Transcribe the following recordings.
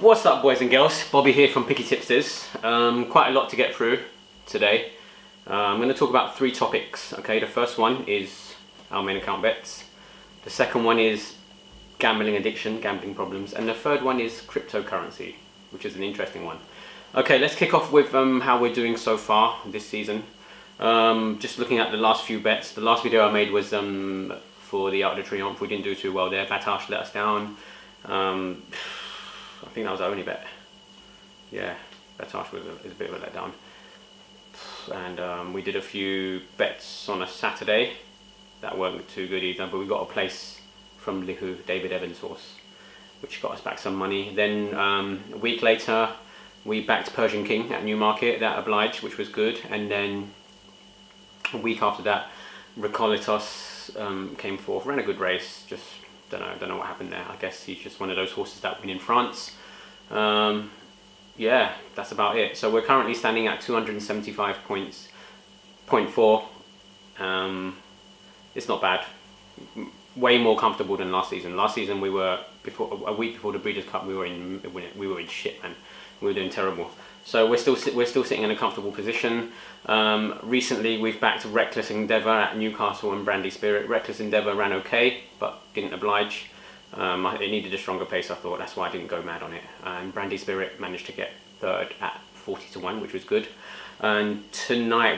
What's up, boys and girls? Bobby here from Picky Tipsters. Quite a lot to get through today. I'm going to talk about three topics. Okay, the first one is our main account bets. The second one is gambling addiction, gambling problems, and the third one is cryptocurrency, which is an interesting one. Okay, let's kick off with how we're doing so far this season. Just looking at the last few bets. The last video I made was for the Arc de Triomphe. We didn't do too well there. Battash let us down. I think that was our only bet. Yeah, Battash is a bit of a letdown. And we did a few bets on a Saturday that weren't too good either, but we got a place from Lihu, David Evans' horse, which got us back some money. Then a week later, we backed Persian King at Newmarket, that obliged, which was good. And then a week after that, Recolitos came forth, ran a good race, just don't know what happened there. I guess he's just one of those horses that win in France. Yeah, that's about it. So we're currently standing at 275 points, 0.4. It's not bad. Way more comfortable than last season. Last season we were a week before the Breeders' Cup. We were in shit, man. We were doing terrible. So we're still sitting in a comfortable position. Recently we've backed Reckless Endeavour at Newcastle and Brandy Spirit. Reckless Endeavour ran okay, but didn't oblige. It needed a stronger pace, I thought. That's why I didn't go mad on it. And Brandy Spirit managed to get third at 40 to 1, which was good. And tonight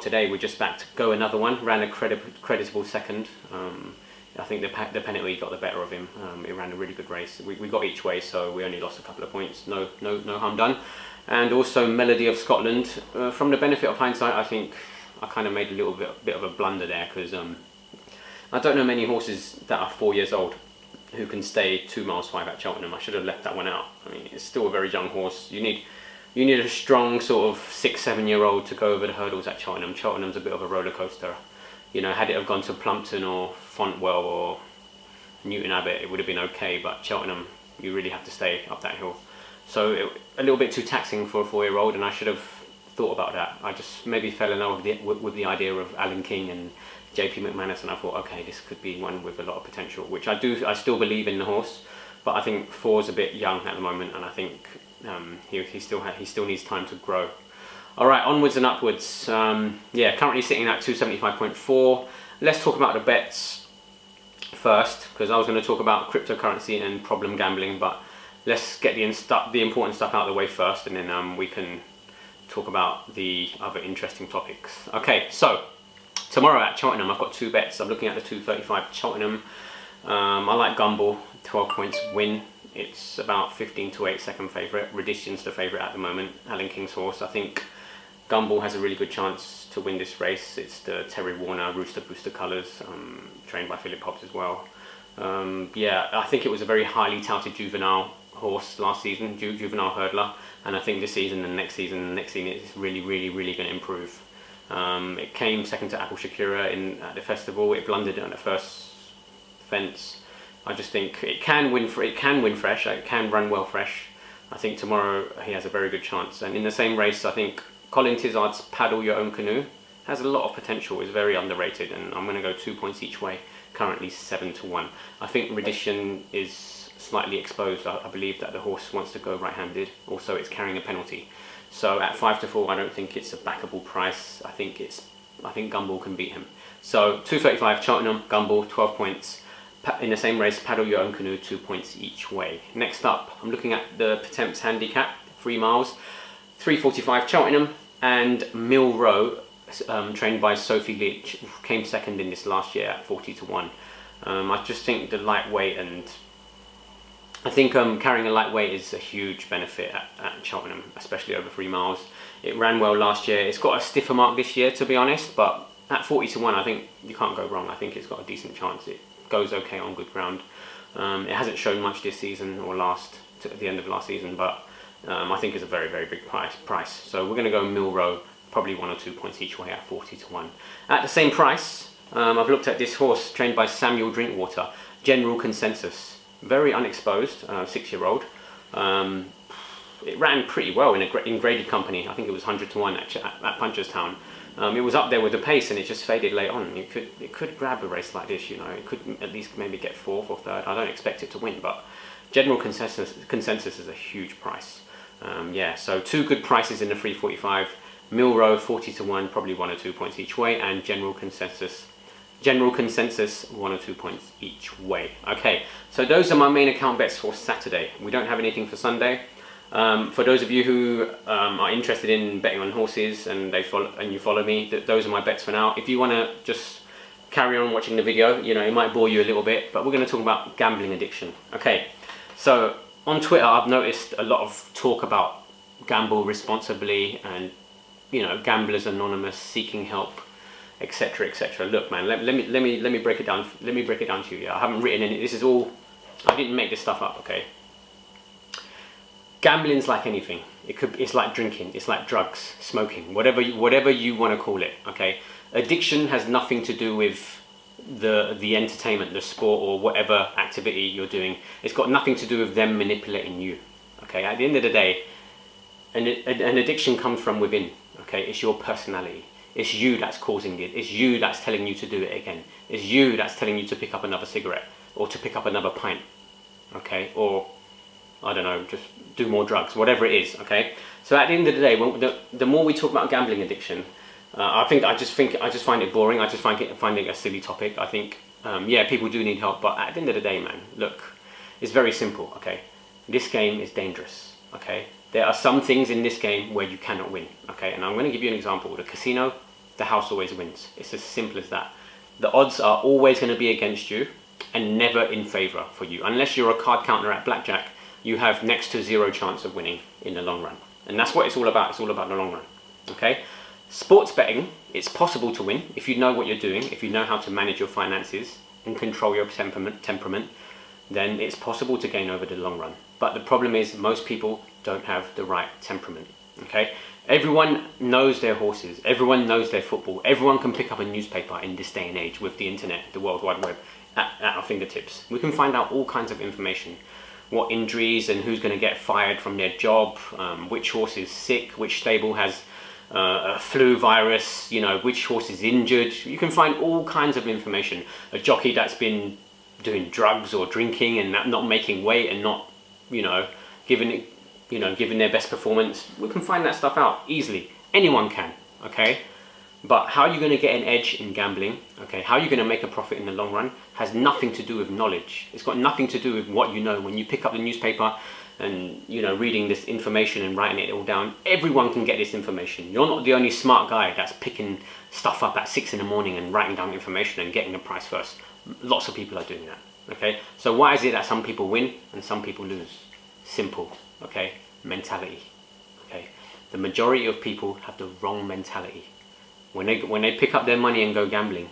today we just backed Go Another One. Ran a creditable second. I think the penalty got the better of him. It ran a really good race. We got each way, so we only lost a couple of points. No harm done. And also Melody of Scotland. From the benefit of hindsight, I think I kind of made a little bit of a blunder there, because I don't know many horses that are 4 years old who can stay 2 miles 5 at Cheltenham. I should have left that one out. I mean, it's still a very young horse. You need a strong sort of 6-7 year old to go over the hurdles at Cheltenham. Cheltenham's a bit of a roller coaster. You know, had it have gone to Plumpton or Fontwell or Newton Abbot, it would have been okay, but Cheltenham, you really have to stay up that hill. So a little bit too taxing for a 4-year-old, and I should have thought about that. I just maybe fell in love with the idea of Alan King and JP McManus, and I thought, okay, this could be one with a lot of potential, which I still believe in the horse, but I think 4's a bit young at the moment, and I think he still needs time to grow. All right, onwards and upwards. Yeah, currently sitting at 275.4. Let's talk about the bets first, because I was going to talk about cryptocurrency and problem gambling, but let's get the important stuff out of the way first, and then we can talk about the other interesting topics. Okay, so tomorrow at Cheltenham, I've got 2 bets. I'm looking at the 235 Cheltenham. I like GUMBALL, 12 points win. It's about 15 to 8 second favourite. Redition's the favourite at the moment, Alan King's horse. I think GUMBALL has a really good chance to win this race. It's the Terry Warner Rooster Booster colours, trained by Philip Hobbs as well. Yeah, I think it was a very highly touted juvenile horse last season, juvenile hurdler, and I think this season and next season it's really going to improve. It came second to Apple Shakira at the festival. It blundered on the first fence. I just think it can win fresh. It can run well fresh. I think tomorrow he has a very good chance. And in the same race, I think Colin Tizard's Paddle Your Own Canoe has a lot of potential. Is very underrated, and I'm going to go 2 points each way. Currently 7 to 1. I think Redition is slightly exposed. I believe that the horse wants to go right-handed. Also, it's carrying a penalty. So at 5 to 4, I don't think it's a backable price. I think GUMBALL can beat him. So 235 Cheltenham, GUMBALL, 12 points. In the same race, Paddle Your Own Canoe, 2 points each way. Next up, I'm looking at the Potemps handicap, 3 miles, 345 Cheltenham, and Mill Row, trained by Sophie Leach, came second in this last year at 40 to 1. I just think the lightweight, and I think carrying a lightweight is a huge benefit at Cheltenham, especially over 3 miles. It ran well last year. It's got a stiffer mark this year, to be honest, but at 40 to 1, I think you can't go wrong. I think it's got a decent chance. It goes okay on good ground. It hasn't shown much this season or at the end of last season, but I think it's a very big price. So we're going to go Mill Row, probably 1 or 2 points each way at 40 to 1. At the same price, I've looked at this horse trained by Samuel Drinkwater, General Consensus. Very unexposed, 6-year-old. It ran pretty well in graded company. I think it was 100 to 1 at Punchestown. It was up there with the pace, and it just faded late on. It could grab a race like this, you know. It could at least maybe get 4th or 3rd. I don't expect it to win, but General consensus is a huge price. Yeah, so 2 good prices in the 345. Milrow 40 to 1, probably 1 or 2 points each way, and general consensus 1 or 2 points each way. Okay, so those are my main account bets for Saturday. We don't have anything for Sunday. For those of you who are interested in betting on horses and you follow me, those are my bets for now. If you want to just carry on watching the video, you know, it might bore you a little bit, but we're going to talk about gambling addiction. Okay, so on Twitter I've noticed a lot of talk about gamble responsibly and, you know, Gamblers Anonymous, seeking help, etc, etc. Look, man, let me break it down. Let me break it down to you. Yeah, I haven't written any. This is all. I didn't make this stuff up. Okay. Gambling's like anything. It's like drinking. It's like drugs, smoking, whatever you want to call it. Okay. Addiction has nothing to do with the entertainment, the sport, or whatever activity you're doing. It's got nothing to do with them manipulating you. Okay. At the end of the day, an addiction comes from within. Okay, it's your personality. It's you that's causing it. It's you that's telling you to do it again. It's you that's telling you to pick up another cigarette or to pick up another pint. Okay, or I don't know, just do more drugs, whatever it is. Okay, so at the end of the day, the more we talk about gambling addiction, I just find it boring. I just find it a silly topic. I think yeah, people do need help, but at the end of the day, man, look, it's very simple. Okay, this game is dangerous. Okay. There are some things in this game where you cannot win, okay? And I'm going to give you an example. The casino, the house always wins. It's as simple as that. The odds are always going to be against you and never in favour for you. Unless you're a card counter at blackjack, you have next to 0 chance of winning in the long run. And that's what it's all about. It's all about the long run, okay? Sports betting, it's possible to win if you know what you're doing, if you know how to manage your finances and control your temperament, then it's possible to gain over the long run. But the problem is most people don't have the right temperament, okay? Everyone knows their horses, everyone knows their football, everyone can pick up a newspaper in this day and age with the internet, the World Wide Web at our fingertips. We can find out all kinds of information, what injuries and who's going to get fired from their job, which horse is sick, which stable has a flu virus, you know, which horse is injured. You can find all kinds of information. A jockey that's been doing drugs or drinking and not making weight and not, you know, giving their best performance. We can find that stuff out easily. Anyone can, okay? But how you're going to get an edge in gambling, okay, how you're going to make a profit in the long run has nothing to do with knowledge. It's got nothing to do with what you know. When you pick up the newspaper and, you know, reading this information and writing it all down, everyone can get this information. You're not the only smart guy that's picking stuff up at 6 in the morning and writing down information and getting the price first. Lots of people are doing that, okay? So why is it that some people win and some people lose? Simple, okay? Mentality, okay? The majority of people have the wrong mentality. When they pick up their money and go gambling,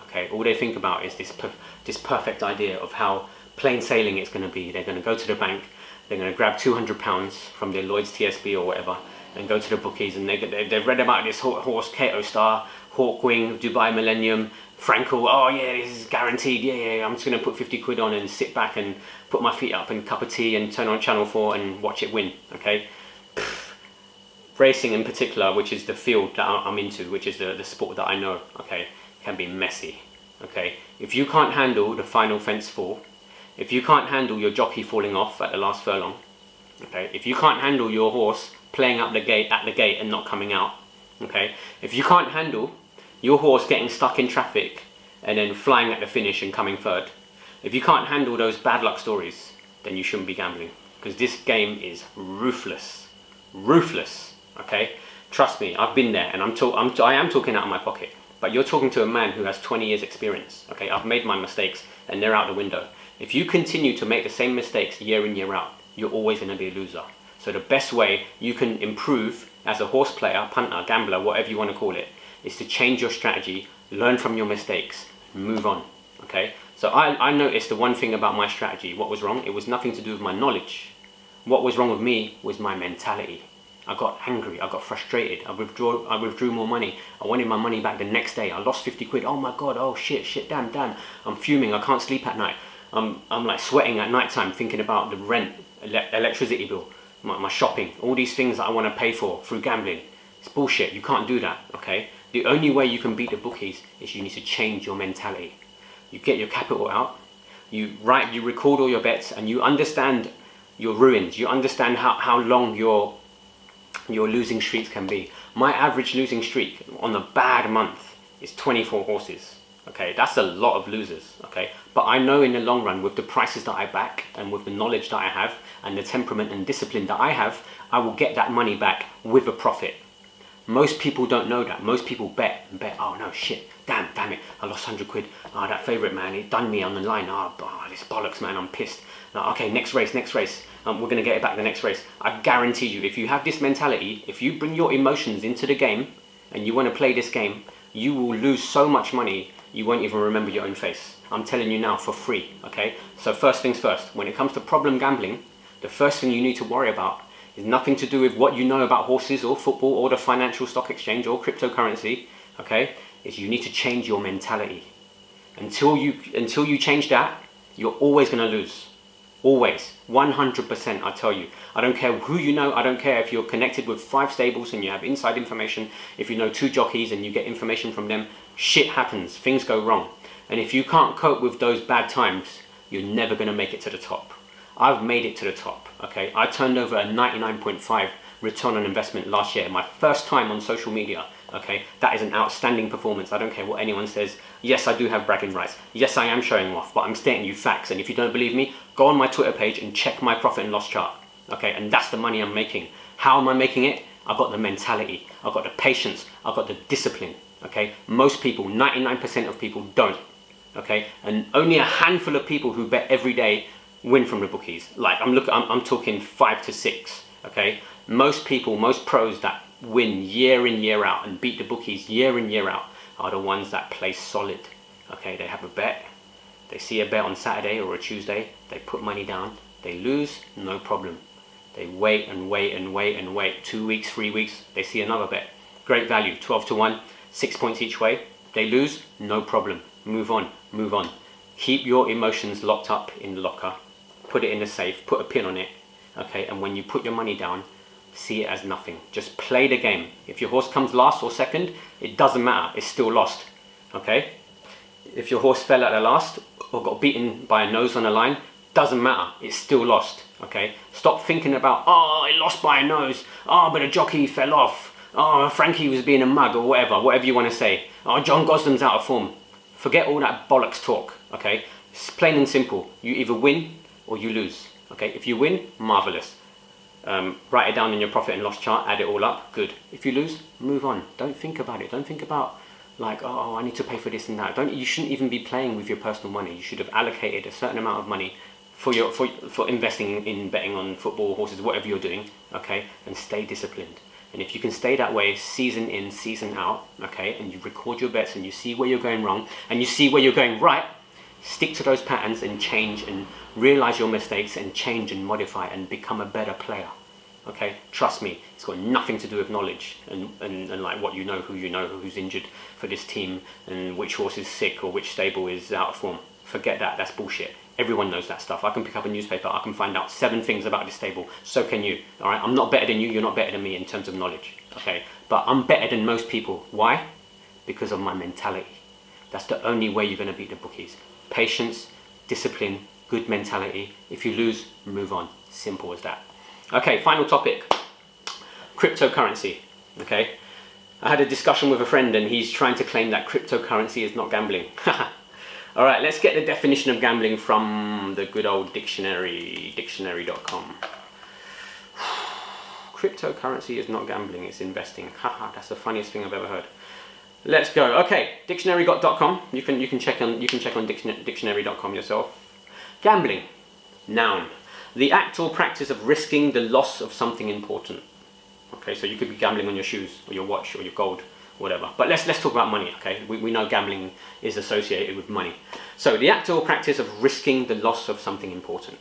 okay, all they think about is this perfect idea of how plain sailing it's going to be. They're going to go to the bank, they're going to grab £200 from their Lloyd's TSB or whatever and go to the bookies, and they've read about this horse, Kato Star, Hawkwing, Dubai Millennium, Frankel. Oh yeah, this is guaranteed. Yeah, I'm just going to put 50 quid on and sit back and put my feet up and cup of tea and turn on Channel 4 and watch it win, okay? Racing in particular, which is the field that I'm into, which is the sport that I know, okay, can be messy, okay? If you can't handle the final fence fall, if you can't handle your jockey falling off at the last furlong, okay, if you can't handle your horse playing up the gate at the gate and not coming out, okay, if you can't handle your horse getting stuck in traffic and then flying at the finish and coming third, if you can't handle those bad luck stories, then you shouldn't be gambling, because this game is ruthless, okay? Trust me, I've been there, and I am talking out of my pocket, but you're talking to a man who has 20 years experience, okay? I've made my mistakes and they're out the window. If you continue to make the same mistakes year in, year out, you're always going to be a loser. So the best way you can improve as a horse player, punter, gambler, whatever you want to call it, is to change your strategy, learn from your mistakes, move on, okay? So I noticed the one thing about my strategy. What was wrong? It was nothing to do with my knowledge. What was wrong with me was my mentality. I got angry, I got frustrated, I withdrew more money. I wanted my money back the next day. I lost 50 quid. Oh my God, oh shit, damn. I'm fuming, I can't sleep at night. I'm like sweating at night time thinking about the rent, electricity bill, my shopping, all these things that I want to pay for through gambling. It's bullshit, you can't do that, okay? The only way you can beat the bookies is you need to change your mentality. You get your capital out, you record all your bets, and you understand your ruins. You understand how long your losing streaks can be. My average losing streak on a bad month is 24 horses. Okay, that's a lot of losers. Okay, but I know in the long run, with the prices that I back and with the knowledge that I have and the temperament and discipline that I have, I will get that money back with a profit. Most people don't know that. Most people bet and bet. Oh no, shit, damn it, I lost 100 quid. Oh, that favourite, man, he done me on the line. Oh, this bollocks, man, I'm pissed. Like, okay, next race. We're gonna get it back the next race. I guarantee you, if you have this mentality, if you bring your emotions into the game and you want to play this game, you will lose so much money you won't even remember your own face. I'm telling you now, for free. Okay, so first things first, when it comes to problem gambling, the first thing you need to worry about is nothing to do with what you know about horses or football or the financial stock exchange or cryptocurrency. Okay, is you need to change your mentality. Until you change that, you're always going to lose. Always, 100%. I tell you, I don't care who you know. I don't care if you're connected with 5 stables and you have inside information. If you know 2 jockeys and you get information from them, shit happens, things go wrong. And if you can't cope with those bad times, you're never going to make it to the top. I've made it to the top. Okay, I turned over a 99.5 return on investment last year, my first time on social media. Okay, that is an outstanding performance. I don't care what anyone says. Yes, I do have bragging rights. Yes, I am showing off, but I'm stating you facts. And if you don't believe me, go on my Twitter page and check my profit and loss chart. Okay, and that's the money I'm making. How am I making it? I've got the mentality, I've got the patience, I've got the discipline. Okay, most people, 99% of people don't. Okay, and only a handful of people who bet every day win from the bookies. Like I'm talking 5 to 6. Okay, most people, most pros that win year in year out and beat the bookies year in year out are the ones that play solid. Okay, they have a bet, they see a bet on Saturday or a Tuesday, they put money down, they lose, no problem. They wait and wait and wait and wait. 2 weeks, 3 weeks, they see another bet, great value, 12 to 1, 6 points each way. They lose, no problem. Move on, move on. Keep your emotions locked up in the locker. Put it in the safe, put a pin on it. Okay, and when you put your money down, see it as nothing. Just play the game. If your horse comes last or second, it doesn't matter, it's still lost. Okay? If your horse fell at the last or got beaten by a nose on a line, doesn't matter, it's still lost. Okay? Stop thinking about, oh, it lost by a nose. Oh, but a jockey fell off. Oh, Frankie was being a mug or whatever you want to say. Oh, John Gosden's out of form. Forget all that bollocks talk. Okay? It's plain and simple. You either win or you lose. Okay? If you win, marvelous. Write it down in your profit and loss chart, add it all up, good. If you lose, move on. Don't think about it. Don't think about like, oh, I need to pay for this and that. You shouldn't even be playing with your personal money. You should have allocated a certain amount of money for investing in betting on football, horses, whatever you're doing, okay? And stay disciplined. And if you can stay that way season in, season out, okay, and you record your bets and you see where you're going wrong and you see where you're going right, stick to those patterns and change and realize your mistakes and change and modify and become a better player. Okay, trust me, it's got nothing to do with knowledge and like what you know, who's injured for this team and which horse is sick or which stable is out of form. Forget that, that's bullshit. Everyone knows that stuff. I can pick up a newspaper, I can find out 7 things about this stable. So can you, all right? I'm not better than you, you're not better than me in terms of knowledge, okay? But I'm better than most people. Why? Because of my mentality. That's the only way you're gonna beat the bookies. Patience, discipline, good mentality. If you lose, move on. Simple as that. Okay, final topic. Cryptocurrency, okay? I had a discussion with a friend and he's trying to claim that cryptocurrency is not gambling. All right, let's get the definition of gambling from the good old dictionary, dictionary.com. Cryptocurrency is not gambling, it's investing. Haha, that's the funniest thing I've ever heard. Let's go. Okay, dictionary.com. You can check on dictionary.com yourself. Gambling, noun. The act or practice of risking the loss of something important. Okay, so you could be gambling on your shoes or your watch or your gold, whatever. But let's talk about money, okay? We know gambling is associated with money. So the act or practice of risking the loss of something important.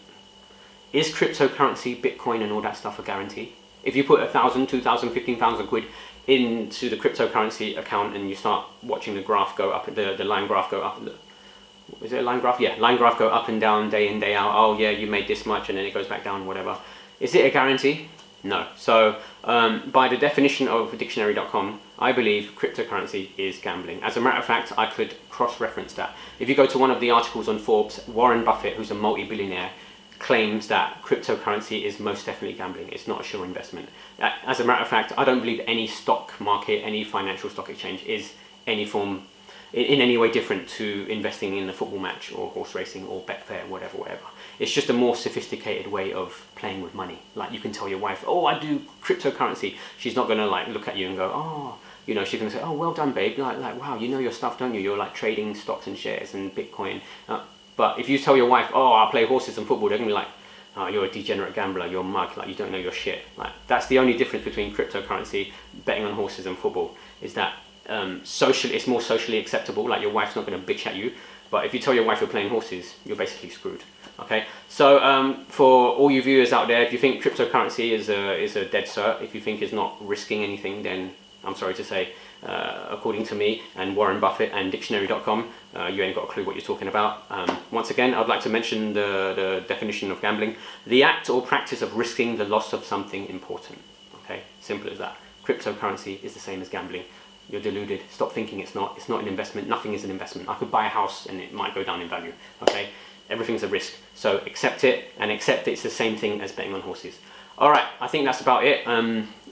Is cryptocurrency, Bitcoin and all that stuff a guarantee? If you put 1,000, 2,000, 15,000 quid into the cryptocurrency account and you start watching the graph go up, the line graph go up, is it a line graph? Yeah, line graph go up and down day in, day out. Oh yeah, you made this much and then it goes back down, whatever. Is it a guarantee? No. So by the definition of dictionary.com, I believe cryptocurrency is gambling. As a matter of fact, I could cross-reference that. If you go to one of the articles on Forbes, Warren Buffett, who's a multi-billionaire, claims that cryptocurrency is most definitely gambling. It's not a sure investment. As a matter of fact, I don't believe any stock market, any financial stock exchange is any form, in any way different to investing in a football match or horse racing or Betfair, whatever. It's just a more sophisticated way of playing with money. Like, you can tell your wife, oh, I do cryptocurrency. She's not gonna like look at you and go, oh, you know, she's gonna say, oh, well done, babe. Like wow, you know your stuff, don't you? You're like trading stocks and shares and Bitcoin. But if you tell your wife, oh, I play horses and football, they're gonna be like, oh, you're a degenerate gambler, you're a mug, like you don't know your shit. Like, that's the only difference between cryptocurrency, betting on horses and football, is that it's more socially acceptable. Like, your wife's not gonna bitch at you. But if you tell your wife you're playing horses, you're basically screwed. Okay, so for all you viewers out there, if you think cryptocurrency is a dead cert, if you think it's not risking anything, then I'm sorry to say, according to me and Warren Buffett and dictionary.com, you ain't got a clue what you're talking about. Once again, I'd like to mention the definition of gambling: the act or practice of risking the loss of something important. Okay, simple as that. Cryptocurrency is the same as gambling. You're deluded. Stop thinking it's not. It's not an investment. Nothing is an investment. I could buy a house and it might go down in value. Okay, everything's a risk. So accept it, and accept it's the same thing as betting on horses. All right, I think that's about it. I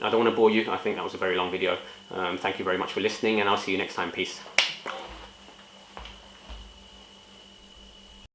don't want to bore you. I think that was a very long video. Thank you very much for listening, and I'll see you next time. Peace.